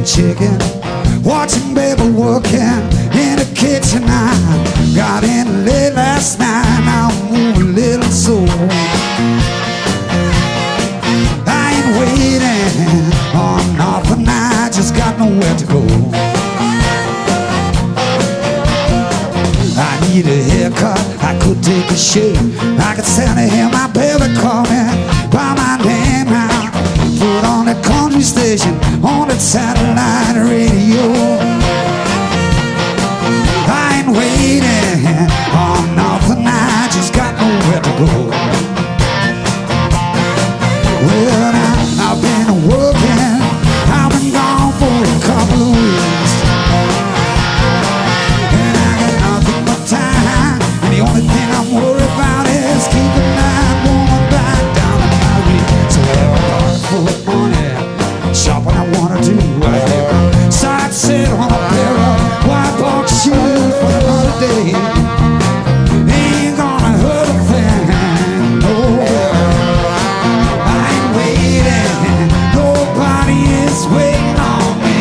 chicken, watching baby working in the kitchen. I got in late last night, now I'm moving a little slow. I ain't waiting on nothing, I just got nowhere to go. I need a haircut, I could take a shave, I could stand to hear my baby call me by my name now. Put on the country station, on the satellite radio. I ain't waiting on nothing, I just got nowhere to go. Well, I've been working, I've been gone for a couple of weeks, and I got nothing but time, and the only thing I'm worried about is keeping that woman back down in my reach. So I have a pocket full of money, shop what I wanna do. I have a side sit on a pair of white box shoes for another day. Ain't gonna hurt a thing, no. I ain't waiting, nobody is waiting on me.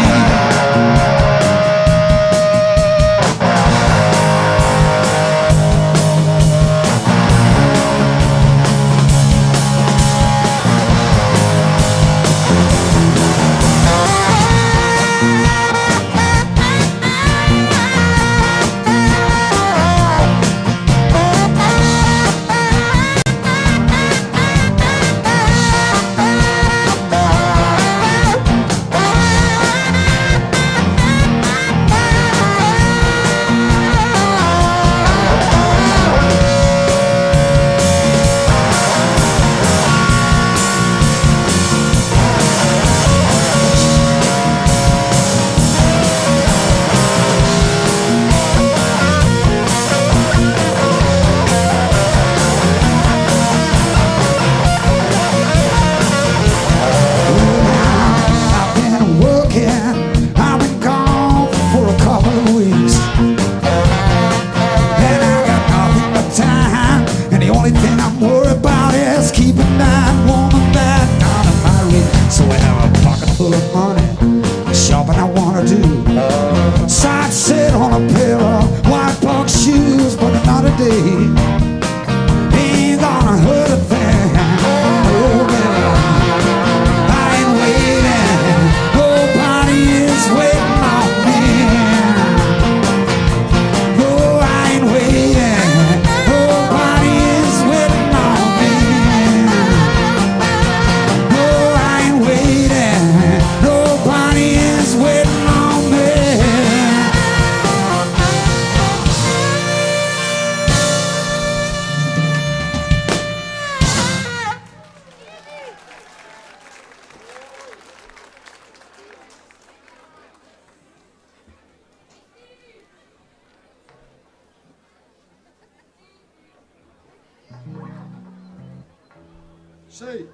Say.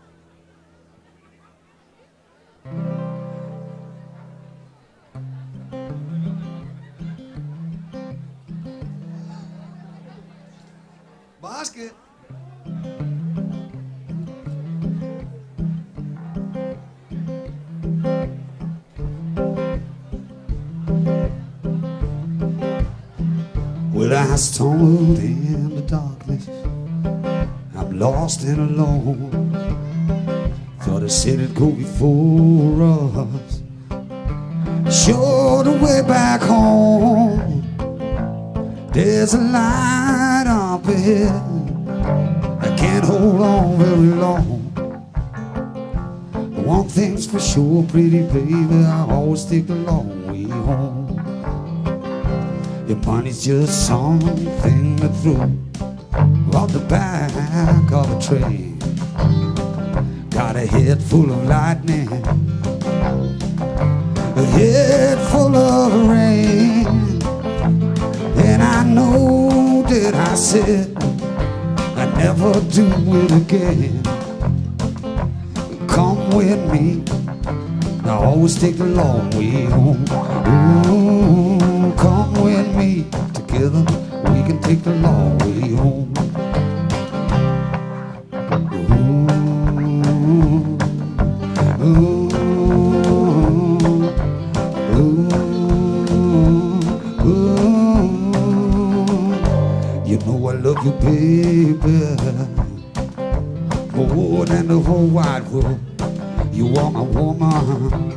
Basket. Well, I stumbled in the darkness, I'm lost and alone. Thought I said it'd go before us, show the way back home. There's a light up ahead, I can't hold on very long. One thing's for sure, pretty baby, I always take the long way home. Your money's just something to throw on the back of a train. Got a head full of lightning, a head full of rain, and I know that I said I'd never do it again. Come with me, I always take the long way home. Ooh, come with me, together we can take the long way home. Ooh, ooh, more than the whole wide world. You are my woman.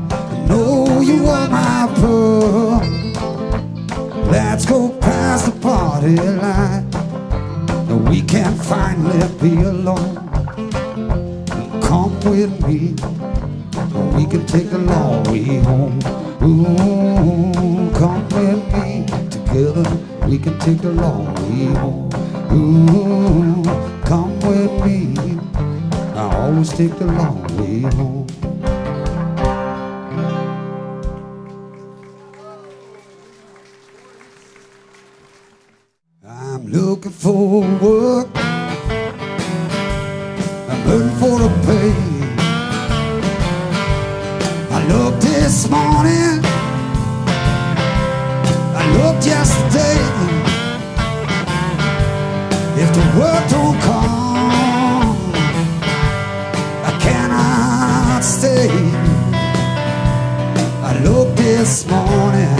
I know you are my pearl. Let's go past the party line. We can finally be alone. Come with me. We can take the long way home. Ooh, come with me. Together we can take the long way home. Ooh, come with me. I always take the long way home. I'm looking for work. I'm looking for the pay. I looked this morning, I looked yesterday. If the work don't come, I cannot stay. I looked this morning,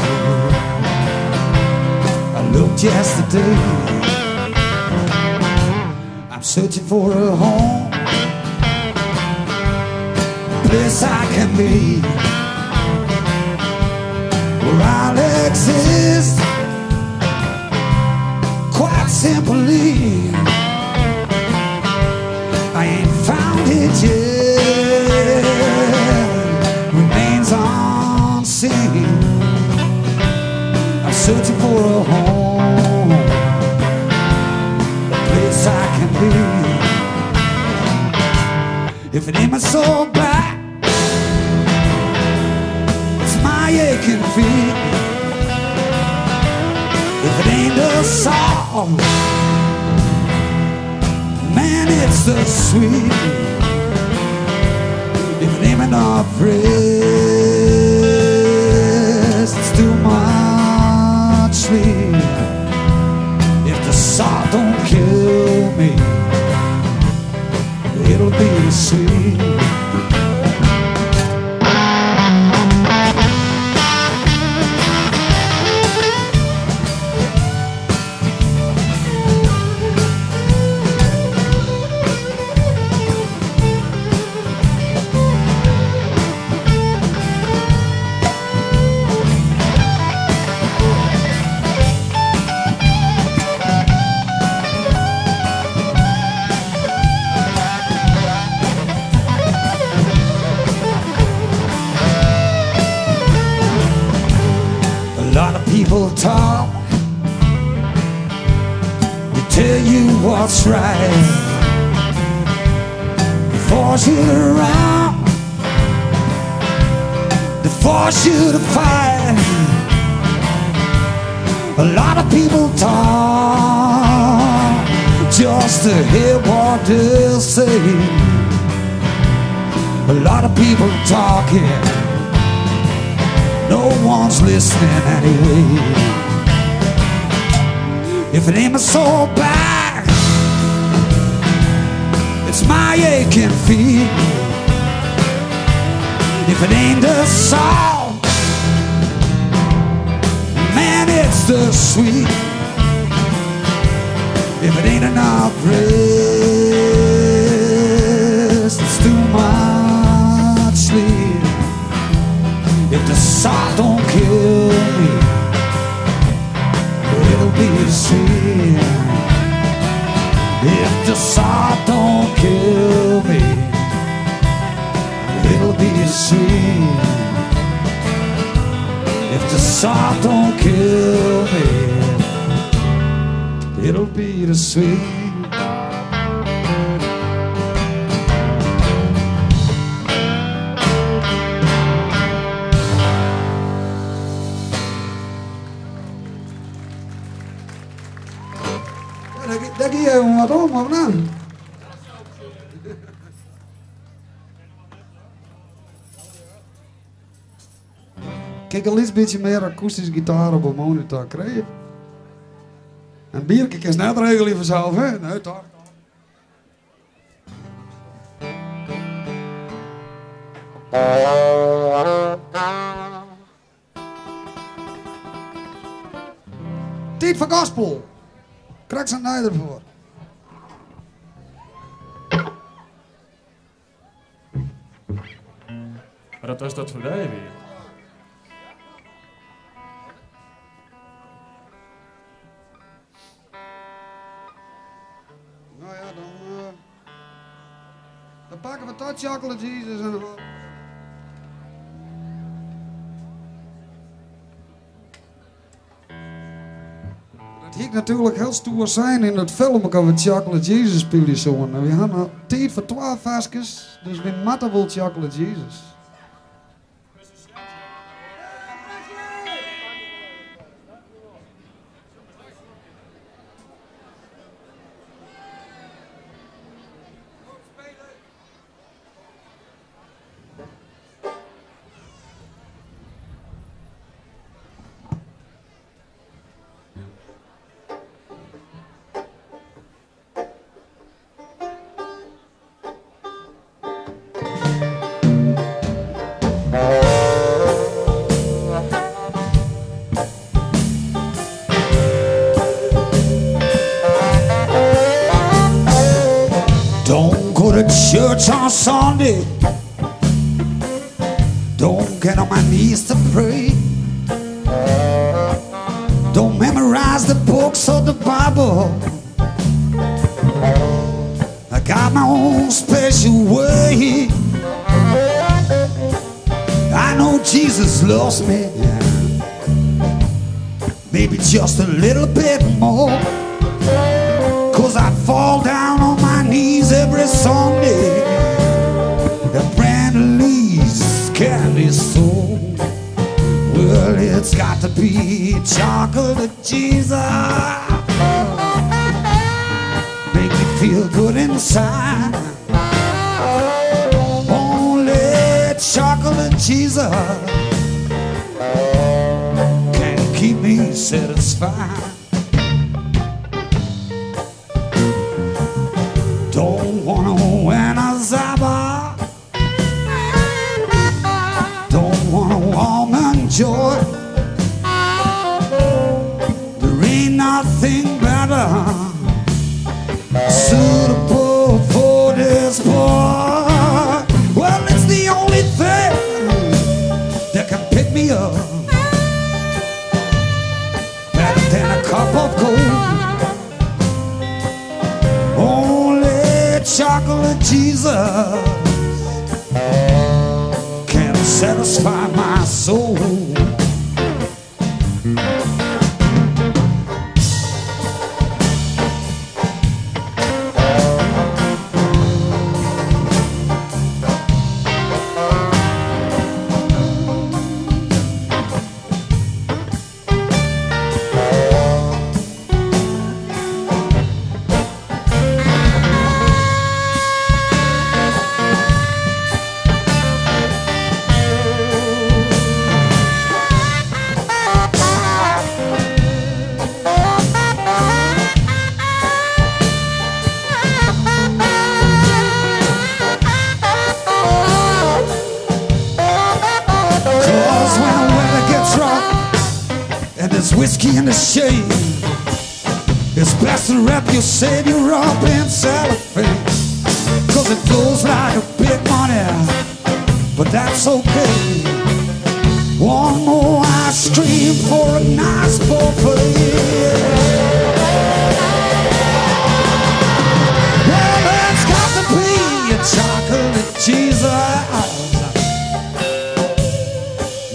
I looked yesterday. I'm searching for a home, a place I can be, where I'll exist quite simply. I ain't found it yet, remains unseen. I'm searching for a home, a place I can be. If it ain't my soul back, it's my aching feet. If it ain't the song, man, it's the sweet. If it ain't enough rest, it's too much sleep. If the salt don't kill me, it'll be sweet. People talk, they tell you what's right, they force you around, they force you to fight. A lot of people talk just to hear what they'll say. A lot of people talking, no one's listening anyway. If it ain't my soul back, it's my aching feet. If it ain't the song, man, it's the sweet. If it ain't enough rest, it's too much sleep. If the salt don't kill me, it'll be sweet. If the salt don't kill me, it'll be sweet. If the salt don't kill me, it'll be the sweet. Daar kun je wat om, of nou? Kijk, al iets beetje meer akoestische gitaar op een monitor krijgen. En bierke is net regelen vanzelf, hè? Nee, toch? Tijd voor gospel. Krijg ze een ervoor. Maar dat was dat voor dig weer. Nou ja, dan pakken we tot chocolate Jesus en dan... Het hiek natuurlijk heel stoer zijn in het film kan we Chocolate Jesus spelen zo. En we hadden tijd voor 12 vaskes, dus we matten wel Chocolate Jesus. Don't go to church on Sunday. Don't get on my knees to pray. Don't memorize the books of the Bible. I got my own special way. I know Jesus loves me, maybe just a little bit more. 'Cause I fall down on my knees every Sunday and release candy soul. Well, it's got to be chocolate Jesus, make me feel good inside. Only chocolate Jesus can keep me satisfied. Don't wanna win a Zaba, don't wanna woman joy. There ain't nothing better suitable for this boy. Well, it's the only thing that can pick me up, better than a cup of gold. Chocolate Jesus can satisfy my soul. Whiskey in the shade, it's best to wrap your savior up in cellophane. 'Cause it flows like a big money, but that's okay. One more ice cream for a nice buffet. Well, it's got to be a chocolate Jesus,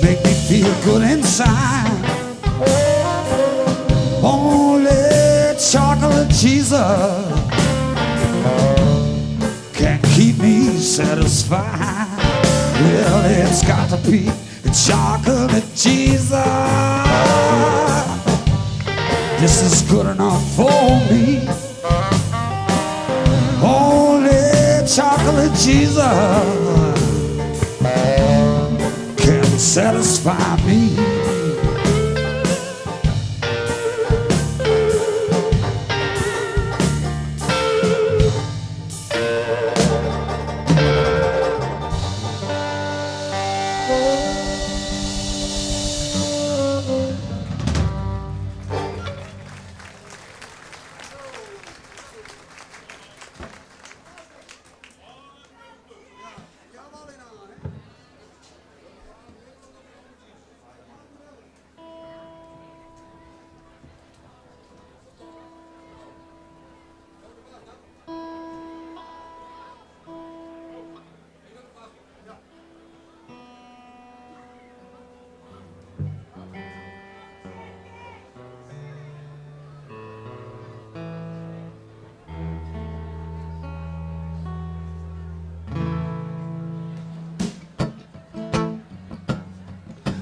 make me feel good inside. Only chocolate Jesus can keep me satisfied. Well, it's got to be chocolate Jesus, this is good enough for me. Only chocolate Jesus can satisfy me.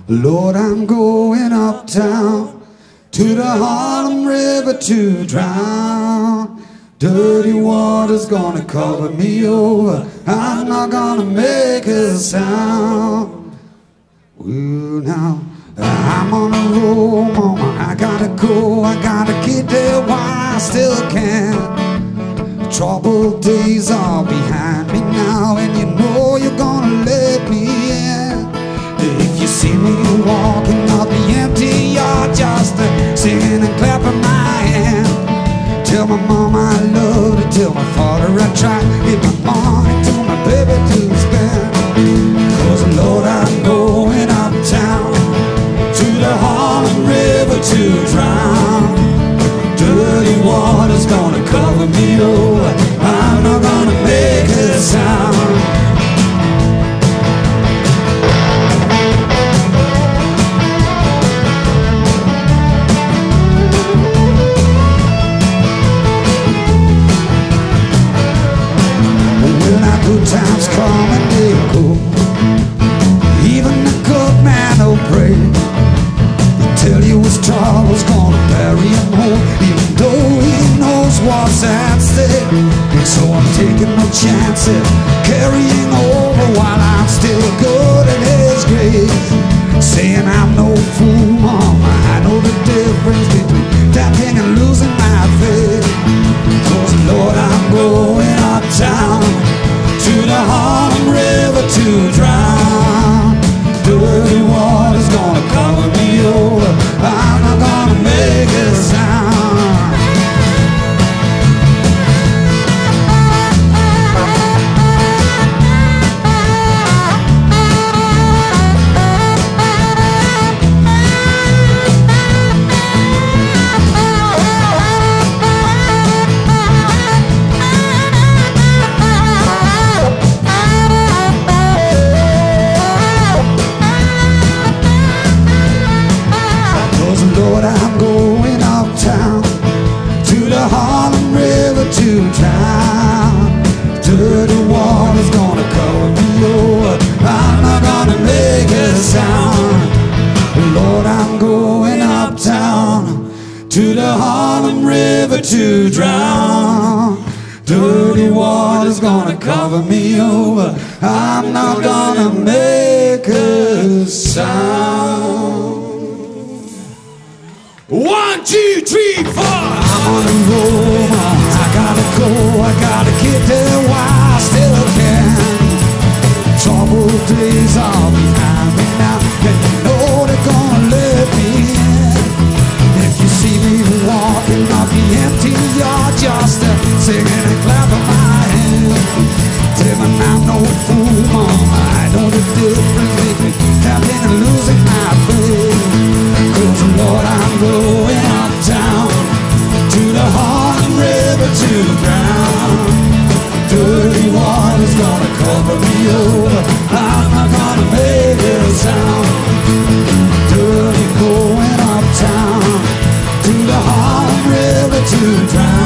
Lord, I'm going uptown to the Harlem River to drown. Dirty water's gonna cover me over. I'm not gonna make a sound. Well, now I'm on a roll, mama. I gotta go, I gotta get there while I still can. Troubled days are behind me now, and you know you're gonna let me in. If you see me walking up the empty yard, just singing and clapping my hand. Tell my mama I love her, tell my father I try. Give my money to my baby to spend. 'Cause Lord, I'm going uptown to the Harlem River to drown. Dirty water's gonna cover me over. I'm not gonna make a sound. Well, now good times come and they go. Even the good man will pray. Tell you his trouble's gonna bury him whole, even though he knows what's at stake. So I'm taking no chances, carrying over while I'm still good at his grace. Saying I'm no fool, mama, I know the difference between dancing and losing my faith. 'Cause Lord, I'm going uptown to the Harlem River to drown. Dirty water's gonna cover me over. I'm not gonna make a sound. Lord, I'm going uptown to the Harlem River to drown. Dirty water's gonna cover me over. I'm not gonna make a sound. Lord, I'm going uptown to the Harlem River to drown. Dirty water's gonna cover me over. I'm not gonna make a sound. 1, 2, 3, 4. I'm on the road, I gotta go, I gotta get there while I still can. Troubled days are behind me now, and you know they're gonna let me in. If you see me walking off the empty yard, just singing and clapping my hands. Tell me I'm no fool, mama, I know the difference between having and losing my faith. 'Cause Lord, I'm going uptown to the Harlem River to drown. Dirty water's gonna cover me over. I'm not gonna make a sound. Dirty going uptown to the Harlem River to drown.